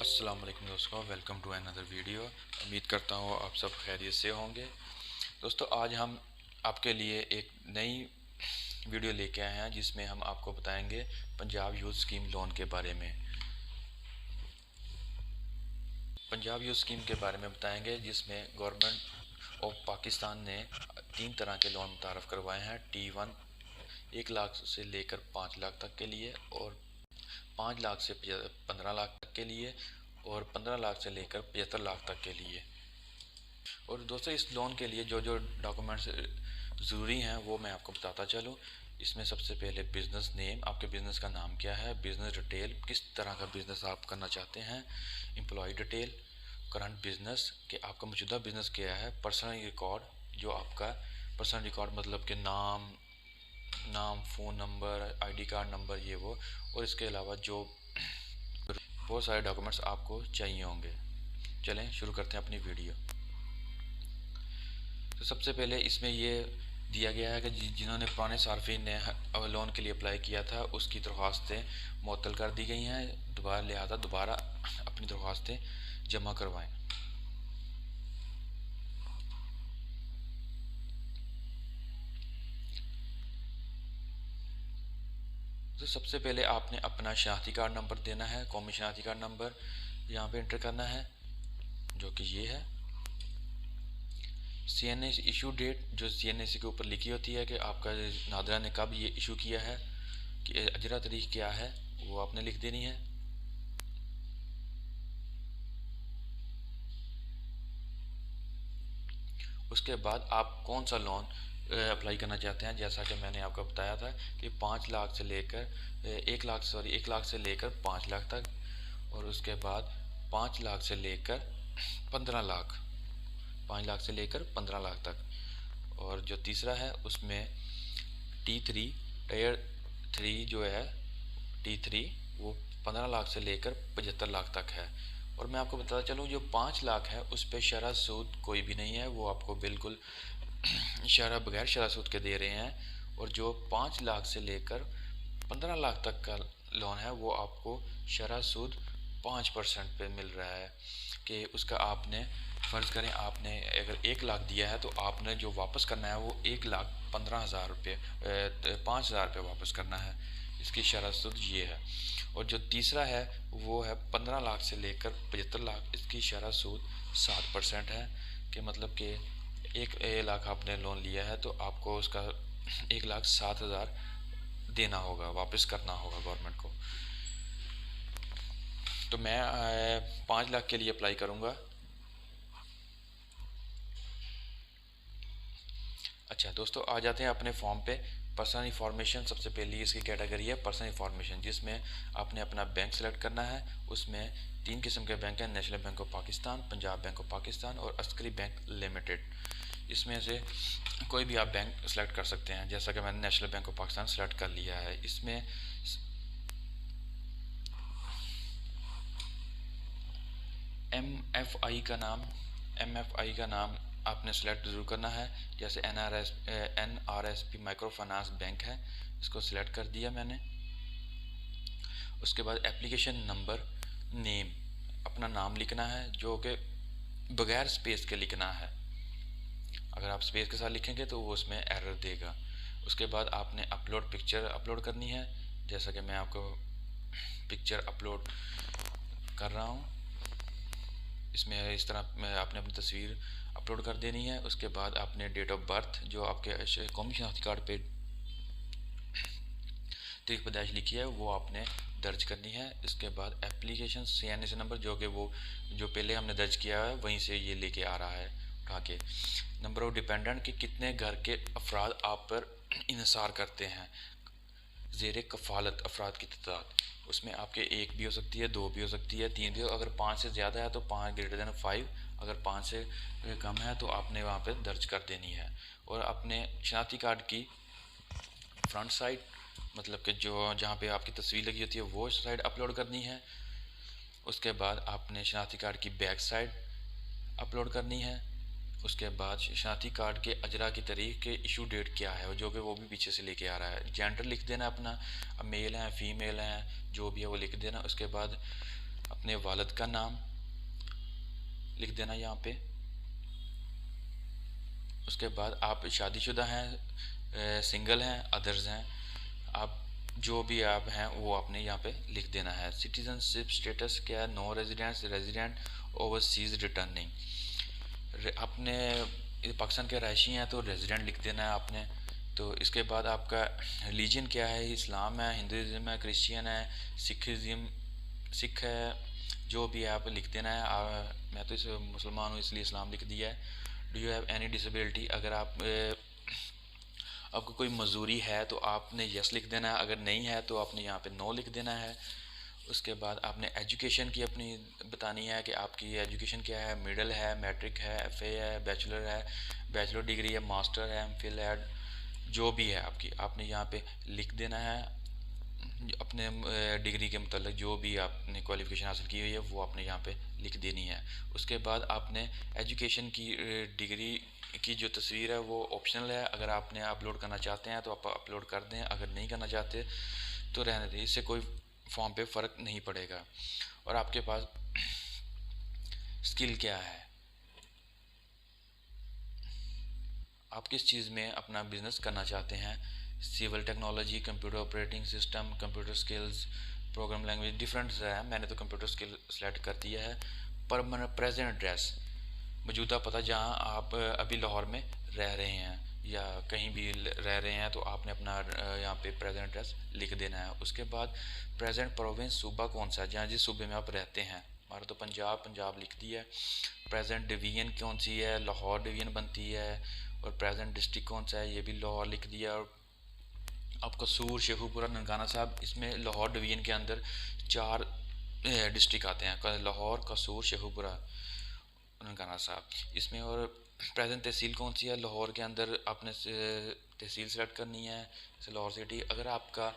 अस्सलाम वालेकुम दोस्तों, वेलकम टू अनदर वीडियो। उम्मीद करता हूँ आप सब खैरियत से होंगे। दोस्तों, आज हम आपके लिए एक नई वीडियो लेके आए हैं जिसमें हम आपको बताएंगे पंजाब यूथ स्कीम लोन के बारे में। पंजाब यूथ स्कीम के बारे में बताएंगे जिसमें गवर्नमेंट ऑफ पाकिस्तान ने 3 तरह के लोन मुतारफ़ करवाए हैं। T1 1 लाख से लेकर 5 लाख तक के लिए, और 5 लाख से 15 लाख तक के लिए, और 15 लाख से लेकर 75 लाख तक के लिए। और दोस्तों, इस लोन के लिए जो जो डॉक्यूमेंट्स ज़रूरी हैं वो मैं आपको बताता चलूँ। इसमें सबसे पहले बिज़नेस नेम, आपके बिज़नेस का नाम क्या है, बिज़नेस डिटेल, किस तरह का बिज़नेस आप करना चाहते हैं, एम्प्लॉय डिटेल, करंट बिज़नेस कि आपका मौजूदा बिज़नेस क्या है, पर्सनल रिकॉर्ड, जो आपका पर्सनल रिकॉर्ड मतलब कि नाम, phone number, ID card number, ये वो। और इसके अलावा जो बहुत सारे डॉक्यूमेंट्स आपको चाहिए होंगे। चलें शुरू करते हैं अपनी वीडियो। तो सबसे पहले इसमें ये दिया गया है कि जिन्होंने पुराने सार्फिन ने लोन के लिए अप्लाई किया था उसकी दरख्वास्तें मुअत्तल कर दी गई हैं, लिहाजा दोबारा अपनी दरख्वास्तें जमा करवाएं। तो सबसे पहले आपने अपना शनाख्ती कार्ड नंबर देना है, कौमी शनाख्ती कार्ड नंबर यहाँ पे एंटर करना है, जो कि ये है। CNA इशू डेट जो CNA के ऊपर लिखी होती है कि आपका नादरा ने कब ये इशू किया है, कि अजरा तारीख क्या है, वो आपने लिख देनी है। उसके बाद आप कौन सा लोन अप्लाई करना चाहते हैं, जैसा कि मैंने आपको बताया था कि 5 लाख से लेकर 1 लाख से लेकर 5 लाख तक, और उसके बाद 5 लाख से लेकर 15 लाख, 5 लाख से लेकर 15 लाख तक। और जो तीसरा है उसमें T3 टायर 3 जो है, T3 वो 15 लाख से लेकर 75 लाख तक है। और मैं आपको बताता चलूँ, जो 5 लाख है उस पर शरह सूद कोई भी नहीं है, वो आपको बिल्कुल शरह बगैर शरह सूद के दे रहे हैं। और जो 5 लाख से लेकर 15 लाख तक का लोन है वो आपको शरह सूद 5% पे मिल रहा है। कि उसका आपने फ़र्ज़ करें आपने अगर 1 लाख दिया है तो आपने जो वापस करना है वो 1,15,000 रुपये 5,000 रुपये वापस करना है। इसकी शरह सूद ये है। और जो तीसरा है वो है 15 लाख से लेकर 75 लाख, इसकी शरह सूद 7% है। कि मतलब कि 1 लाख आपने लोन लिया है तो आपको उसका 1,07,000 देना होगा, वापस करना होगा गवर्नमेंट को। तो मैं 5 लाख के लिए अप्लाई करूँगा। अच्छा दोस्तों, आ जाते हैं अपने फॉर्म पे। पर्सनल इंफॉर्मेशन सबसे पहली इसकी कैटेगरी है पर्सनल इंफॉर्मेशन, जिसमें आपने अपना बैंक सेलेक्ट करना है। उसमें 3 किस्म के बैंक हैं, national bank of Pakistan, Punjab bank of Pakistan और अस्करी बैंक लिमिटेड। इसमें से कोई भी आप बैंक सेलेक्ट कर सकते हैं, जैसा कि मैंने national bank of Pakistan select कर लिया है। इसमें MFI का नाम आपने सेलेक्ट ज़रूर करना है। जैसे NRSP माइक्रो फाइनेंस बैंक है, इसको सिलेक्ट कर दिया मैंने। उसके बाद एप्लीकेशन नंबर, नेम, अपना नाम लिखना है जो कि बगैर स्पेस के लिखना है। अगर आप स्पेस के साथ लिखेंगे तो वो उसमें एरर देगा। उसके बाद आपने अपलोड पिक्चर अपलोड करनी है, जैसा कि मैं आपको पिक्चर अपलोड कर रहा हूँ। इसमें इस तरह आपने अपनी तस्वीर अपलोड कर देनी है। उसके बाद आपने डेट ऑफ बर्थ जो आपके कौमी शनाख्ती कार्ड पे तारीख पैदाइश लिखी है वो आपने दर्ज करनी है। इसके बाद एप्लीकेशन CNA नंबर जो कि वो जो पहले हमने दर्ज किया है वहीं से ये लेके आ रहा है उठा के। नंबर ऑफ डिपेंडेंट कि कितने घर के अफराद आप पर इन्हिसार करते हैं, ज़ेर कफ़ालत अफराद की तादाद, उसमें आपके 1 भी हो सकती है, 2 भी हो सकती है, 3 भी हो। अगर 5 से ज़्यादा है तो 5 ग्रेटर दैन 5, अगर 5 से कम है तो आपने वहाँ पे दर्ज कर देनी है। और अपने शनाख्ती कार्ड की फ्रंट साइड, मतलब कि जो जहाँ पे आपकी तस्वीर लगी होती है वो साइड अपलोड करनी है। उसके बाद आपने शनाख्ती कार्ड की बैक साइड अपलोड करनी है। उसके बाद शनाख्ती कार्ड के अजरा की तारीख के इशू डेट क्या है जो कि वो भी पीछे से लेके आ रहा है। जेंडर लिख देना अपना, मेल है फीमेल है जो भी है वो लिख देना। उसके बाद अपने वालिद का नाम लिख देना यहाँ पे। उसके बाद आप शादीशुदा हैं, सिंगल हैं, अदर्स हैं, आप जो भी आप हैं वो आपने यहाँ पे लिख देना है। सिटीजनशिप स्टेटस क्या है, no residence, resident, overseas returning. आपने पाकिस्तान के रहायशी हैं तो रेजिडेंट लिख देना है आपने। तो इसके बाद आपका रिलीजन क्या है, इस्लाम है, हिंदुज़म है, क्रिश्चियन है, सिख है, जो भी है आप लिख देना है। मैं तो इस मुसलमान हूँ इसलिए इस्लाम लिख दिया है। Do you have any disability, अगर आपको कोई मजदूरी है तो आपने यस लिख देना है, अगर नहीं है तो आपने यहाँ पे नो लिख देना है। उसके बाद आपने एजुकेशन की अपनी बतानी है कि आपकी एजुकेशन क्या है, मिडिल है, मैट्रिक है, एफए है, बैचलर डिग्री है, मास्टर है, एमफिल है, जो भी है आपकी आपने यहाँ पे लिख देना है। अपने डिग्री के मतलब जो भी आपने क्वालिफिकेशन हासिल की हुई है वो आपने यहाँ पे लिख देनी है। उसके बाद आपने एजुकेशन की डिग्री की जो तस्वीर है वो ऑप्शनल है, अगर आपने अपलोड करना चाहते हैं तो आप अपलोड कर दें, अगर नहीं करना चाहते तो रहने दें, इससे कोई फॉर्म पे फ़र्क नहीं पड़ेगा। और आपके पास स्किल क्या है, आप किस चीज़ में अपना बिजनेस करना चाहते हैं, civil technology, computer operating system, computer skills, program language, different है। मैंने तो कंप्यूटर स्किल सेलेक्ट कर दिया है। परमानेंट प्रेजेंट एड्रेस, मौजूदा पता जहाँ आप अभी लाहौर में रह रहे हैं या कहीं भी रह रहे हैं तो आपने अपना यहाँ पे प्रेजेंट एड्रेस लिख देना है। उसके बाद प्रेजेंट प्रोविंस, सूबा कौन सा है, जहाँ जिस सूबे में आप रहते हैं। हमारा तो पंजाब लिख दिया है। प्रेजेंट डिवीजन कौन सी है, लाहौर डिवीजन बनती है। और प्रेजेंट डिस्ट्रिक्ट कौन सा है, ये भी लाहौर लिख दिया। और आपका कसूर, शेखुपुरा, ननकाना साहब, इसमें लाहौर डिवीजन के अंदर 4 डिस्ट्रिक्ट आते हैं, लाहौर, कसूर, शेखुपुरा, ननकाना साहब इसमें। और प्रेजेंट तहसील कौन सी है, लाहौर के अंदर आपने तहसील सेलेक्ट करनी है, जैसे लाहौर सिटी। अगर आपका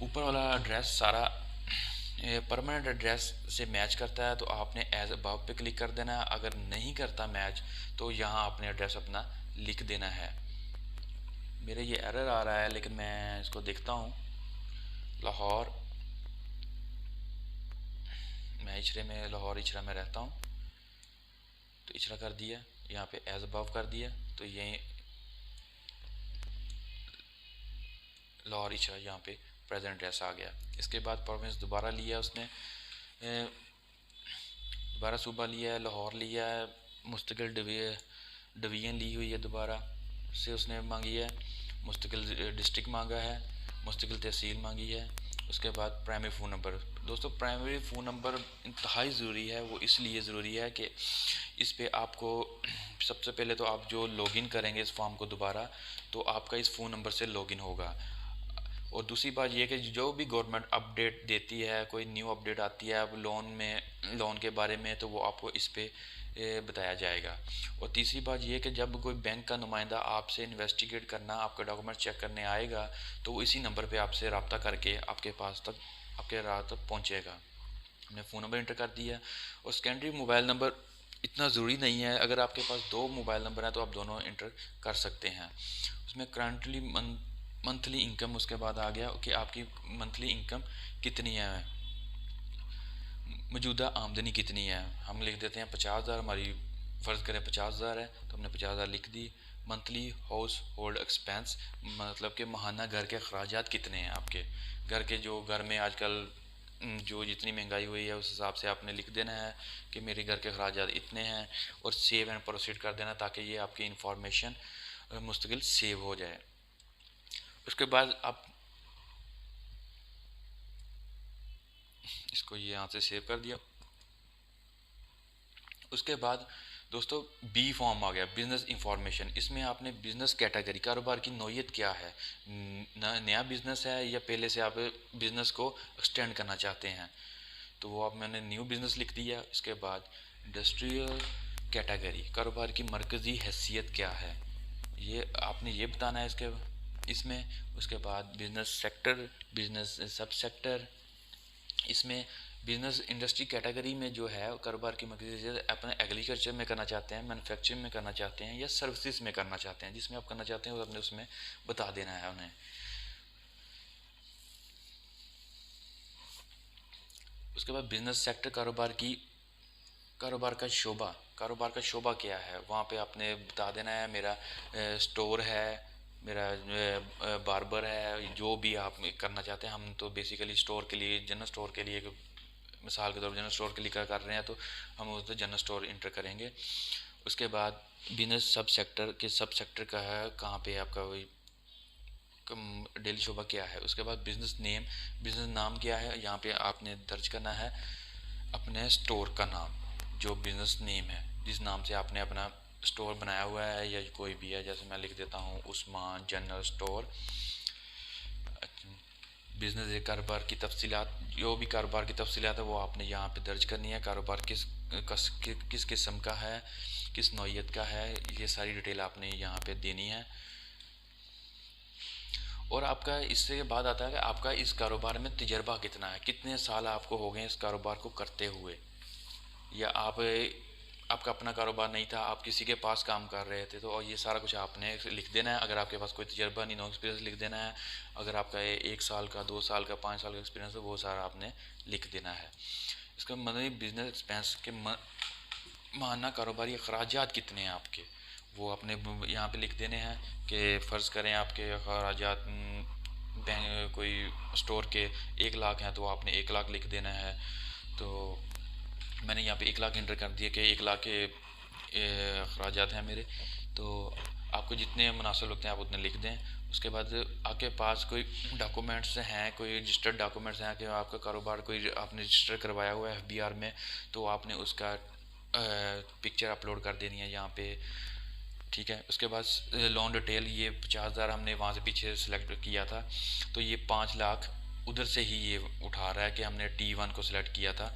ऊपर वाला एड्रेस सारा परमानेंट एड्रेस से मैच करता है तो आपने एज अबव पे क्लिक कर देना है, अगर नहीं करता मैच तो यहाँ आपने एड्रेस अपना लिख देना है। मेरे ये एरर आ रहा है लेकिन मैं इसको देखता हूँ। लाहौर, मैं इचरे में, लाहौर इचरा में रहता हूँ तो इचरा कर दिया, यहाँ पे एज अबव कर दिया तो ये लाहौर इचरा यहाँ पे प्रेजेंट एड्रेस आ गया। इसके बाद प्रोविंस दोबारा लिया उसने, दोबारा सूबा लिया है, लाहौर लिया है, मुस्तकिल डिवीजन ली हुई है, दोबारा से उसने मांगी है, मुस्तकिल डिस्ट्रिक्ट मांगा है, मुस्तकिल तहसील मांगी है। उसके बाद प्राइमरी फ़ोन नंबर। दोस्तों प्राइमरी फ़ोन नंबर इंतहाई ज़रूरी है, वो इसलिए ज़रूरी है कि इस पे आपको सबसे पहले तो आप जो लॉगिन करेंगे इस फॉर्म को दोबारा तो आपका इस फ़ोन नंबर से लॉगिन होगा। और दूसरी बात यह कि जो भी गवर्नमेंट अपडेट देती है, कोई न्यू अपडेट आती है अब लोन के बारे में तो वो आपको इस पे बताया जाएगा। और तीसरी बात यह कि जब कोई बैंक का नुमाइंदा आपसे इन्वेस्टिगेट करना, आपका डॉक्यूमेंट चेक करने आएगा तो वो इसी नंबर पे आपसे रब्ता करके आपके पास तक, आपके रात तक पहुँचेगा। हमने फ़ोन नंबर इंटर कर दिया। और सेकेंडरी मोबाइल नंबर इतना ज़रूरी नहीं है, अगर आपके पास 2 मोबाइल नंबर हैं तो आप दोनों इंटर कर सकते हैं। उसमें करंटली मंथली इनकम उसके बाद आ गया कि आपकी मंथली इनकम कितनी है, मौजूदा आमदनी कितनी है। हम लिख देते हैं 50,000, हमारी फ़र्ज़ करें 50,000 है तो हमने 50,000 लिख दी। मंथली हाउस होल्ड एक्सपेंस, मतलब कि माहाना घर के अखराजात कितने हैं आपके घर के, जो घर में आजकल जो जितनी महंगाई हुई है उस हिसाब से आपने लिख देना है कि मेरे घर के अखराजात इतने हैं। और सेव एंड प्रोसीड कर देना ताकि ये आपकी इंफॉर्मेशन मुस्तकिल सेव हो जाए। उसके बाद आप इसको ये यहाँ से सेव कर दिया। उसके बाद दोस्तों बी फॉर्म आ गया, बिजनेस इंफॉर्मेशन। इसमें आपने बिजनेस कैटेगरी, कारोबार की नौयत क्या है, नया बिजनेस है या पहले से आप बिजनेस को एक्सटेंड करना चाहते हैं, तो वो आप मैंने न्यू बिजनेस लिख दिया। इसके बाद इंडस्ट्रियल कैटेगरी, कारोबार की मरकज़ी हैसियत क्या है, ये आपने ये बताना है इसमें। उसके बाद बिजनेस सेक्टर, बिजनेस सब सेक्टर, इसमें बिजनेस इंडस्ट्री कैटेगरी में जो है कारोबार की मर्कज़ी अपने एग्रीकल्चर में करना चाहते हैं, मैन्युफैक्चरिंग में करना चाहते हैं या सर्विसेज में करना चाहते हैं, जिसमें आप करना चाहते हैं वो अपने उसमें बता देना है उन्हें। उसके बाद बिजनेस सेक्टर, कारोबार का शोबा क्या है, वहाँ पे आपने बता देना है मेरा स्टोर है, मेरा बार्बर है, जो भी आप करना चाहते हैं। हम तो बेसिकली स्टोर के लिए, जनरल स्टोर के लिए, मिसाल के तौर पर जनरल स्टोर के लिए क्या कर रहे हैं, तो हम उस जनरल स्टोर इंटर करेंगे। उसके बाद बिजनेस सब सेक्टर का है, कहाँ पे आपका वही डेली शोबा क्या है। उसके बाद बिजनेस नाम क्या है, यहाँ पे आपने दर्ज करना है अपने स्टोर का नाम, जो बिजनेस नेम है, जिस नाम से आपने अपना स्टोर बनाया हुआ है या कोई भी है। जैसे मैं लिख देता हूँ उस्मान जनरल स्टोर। बिजनेस कारोबार की तफसीलात, जो भी कारोबार की तफसीलात है वो आपने यहाँ पे दर्ज करनी है। कारोबार किस किस्म का है, किस नौइयत का है, ये सारी डिटेल आपने यहाँ पे देनी है। और आपका इससे बाद आता है कि आपका इस कारोबार में तजर्बा कितना है, कितने साल आपको हो गए इस कारोबार को करते हुए, या आपका अपना कारोबार नहीं था, आप किसी के पास काम कर रहे थे, तो और ये सारा कुछ आपने लिख देना है। अगर आपके पास कोई तजर्बा नहीं, नो एक्सपीरियंस लिख देना है। अगर आपका 1 साल का, 2 साल का, 5 साल का एक्सपीरियंस है, वो सारा आपने लिख देना है। इसका मतलब बिजनेस एक्सपेंस के माहाना कारोबारी अखराजात कितने हैं आपके, वो आपने यहाँ पे लिख देने हैं। कि फ़र्ज़ करें आपके अखराजात बैंक कोई स्टोर के 1 लाख हैं, तो आपने 1 लाख लिख देना है। तो मैंने यहाँ पे 1 लाख इंटर कर दिया कि 1 लाख के अखराजात हैं मेरे। तो आपको जितने मुनासिब लगते हैं आप उतने लिख दें। उसके बाद आपके पास कोई डॉक्यूमेंट्स हैं, कोई रजिस्टर्ड डॉक्यूमेंट्स हैं कि आपका कारोबार कोई आपने रजिस्टर करवाया हुआ है FBR में, तो आपने उसका पिक्चर अपलोड कर देनी है यहाँ पे। ठीक है। उसके बाद लोन डिटेल, ये 50,000 हमने वहाँ से पीछे सेलेक्ट किया था, तो ये 5 लाख उधर से ही ये उठा रहा है कि हमने T1 को सिलेक्ट किया था।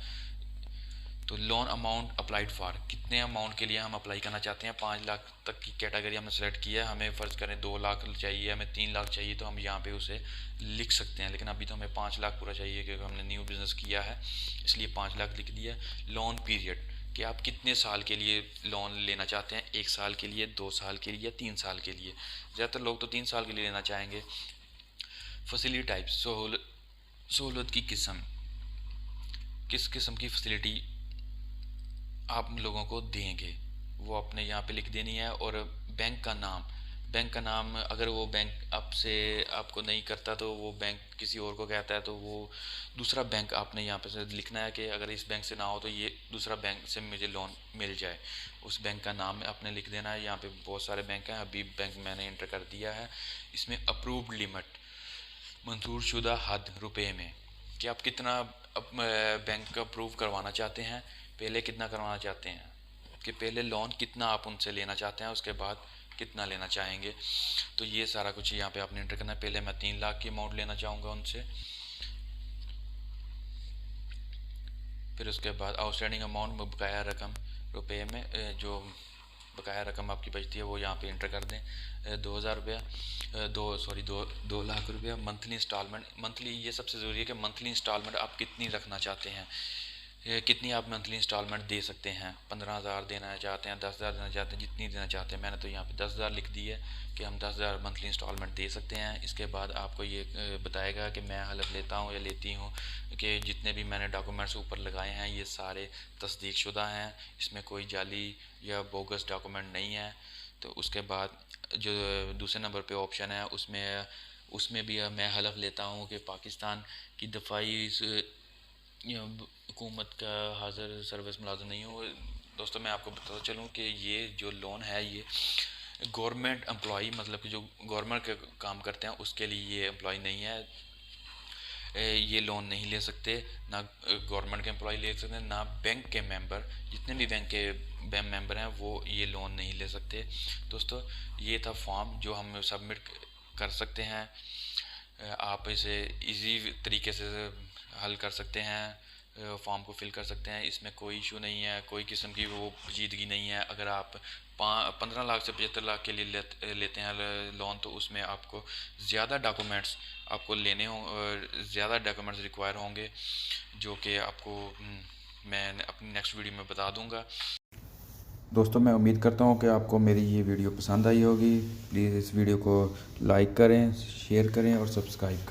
तो लोन अमाउंट अप्लाइड फॉर, कितने अमाउंट के लिए हम अप्लाई करना चाहते हैं, 5 लाख तक की कैटेगरी हमने सेलेक्ट किया है। हमें फ़र्ज़ करें 2 लाख चाहिए, हमें 3 लाख चाहिए, तो हम यहाँ पे उसे लिख सकते हैं। लेकिन अभी तो हमें 5 लाख पूरा चाहिए क्योंकि हमने न्यू बिज़नेस किया है, इसलिए 5 लाख लिख दिया। लोन पीरियड, कि आप कितने साल के लिए लोन लेना चाहते हैं, 1 साल के लिए, 2 साल के लिए, या 3 साल के लिए। ज़्यादातर लोग तो 3 साल के लिए लेना चाहेंगे। फैसिलिटी टाइप, सहूलत की किस्म, किस किस्म की फैसिलिटी आप लोगों को देंगे, वो अपने यहाँ पे लिख देनी है। और बैंक का नाम अगर वो बैंक आपको नहीं करता, तो वो बैंक किसी और को कहता है, तो वो दूसरा बैंक आपने यहाँ पे से लिखना है कि अगर इस बैंक से ना हो तो ये दूसरा बैंक से मुझे लोन मिल जाए। उस बैंक का नाम आपने लिख देना है। यहाँ पे बहुत सारे बैंक हैं, हबीब बैंक मैंने इंटर कर दिया है। इसमें अप्रूव्ड लिमिट, मंजूर शुदा हद रुपए में, कि आप कितना बैंक अप्रूव करवाना चाहते हैं, पहले कितना करवाना चाहते हैं, कि पहले लोन कितना आप उनसे लेना चाहते हैं, उसके बाद कितना लेना चाहेंगे। तो ये सारा कुछ यहाँ पे आपने इंटर करना है। पहले मैं 3 लाख की अमाउंट लेना चाहूँगा उनसे। फिर उसके बाद आउटस्टैंडिंग अमाउंट, बकाया रकम रुपये में, जो बकाया रकम आपकी बचती है वो यहाँ पे इंटर कर दें। 2,000 रुपया, 2 लाख रुपया। मंथली इंस्टॉलमेंट, मंथली ये सबसे ज़रूरी है कि मंथली इंस्टॉलमेंट आप कितनी रखना चाहते हैं, कितनी आप मंथली इंस्टॉलमेंट दे सकते हैं। 15,000 देना चाहते हैं, 10,000 देना चाहते हैं, जितनी देना चाहते हैं। मैंने तो यहाँ पे 10,000 लिख दी है कि हम 10,000 मंथली इंस्टॉलमेंट दे सकते हैं। इसके बाद आपको ये बताएगा कि मैं हलफ लेता हूँ या लेती हूँ कि जितने भी मैंने डॉक्यूमेंट्स ऊपर लगाए हैं ये सारे तस्दीक शुदा हैं, इसमें कोई जाली या बोगस डॉक्यूमेंट नहीं है। तो उसके बाद जो दूसरे नंबर पे ऑप्शन है उसमें भी मैं हलफ लेता हूँ कि पाकिस्तान की दफाई हुकूमत का हाजिर सर्विस मुलाजिम नहीं हो। दोस्तों मैं आपको बताता चलूँ कि ये जो लोन है ये गवर्नमेंट एम्प्लॉई, मतलब कि जो गवर्नमेंट के काम करते हैं उसके लिए ये एम्प्लॉय नहीं है। ये लोन नहीं ले सकते, ना गवर्नमेंट के एम्प्लॉय ले सकते हैं, ना बैंक के मेंबर, जितने भी बैंक मेंबर हैं वो ये लोन नहीं ले सकते। दोस्तों ये था फॉर्म जो हम सबमिट कर सकते हैं। आप इसे इजी तरीके से हल कर सकते हैं, फॉर्म को फिल कर सकते हैं। इसमें कोई इशू नहीं है, कोई किस्म की वो पेचीदगी नहीं है। अगर आप 15 लाख से 75 लाख के लिए लेते हैं लोन, तो उसमें आपको ज़्यादा डॉक्यूमेंट्स आपको लेने हों, ज़्यादा डॉक्यूमेंट्स रिक्वायर होंगे, जो कि आपको मैं अपनी नेक्स्ट वीडियो में बता दूंगा। दोस्तों मैं उम्मीद करता हूँ कि आपको मेरी ये वीडियो पसंद आई होगी। प्लीज़ इस वीडियो को लाइक करें, शेयर करें और सब्सक्राइब करें।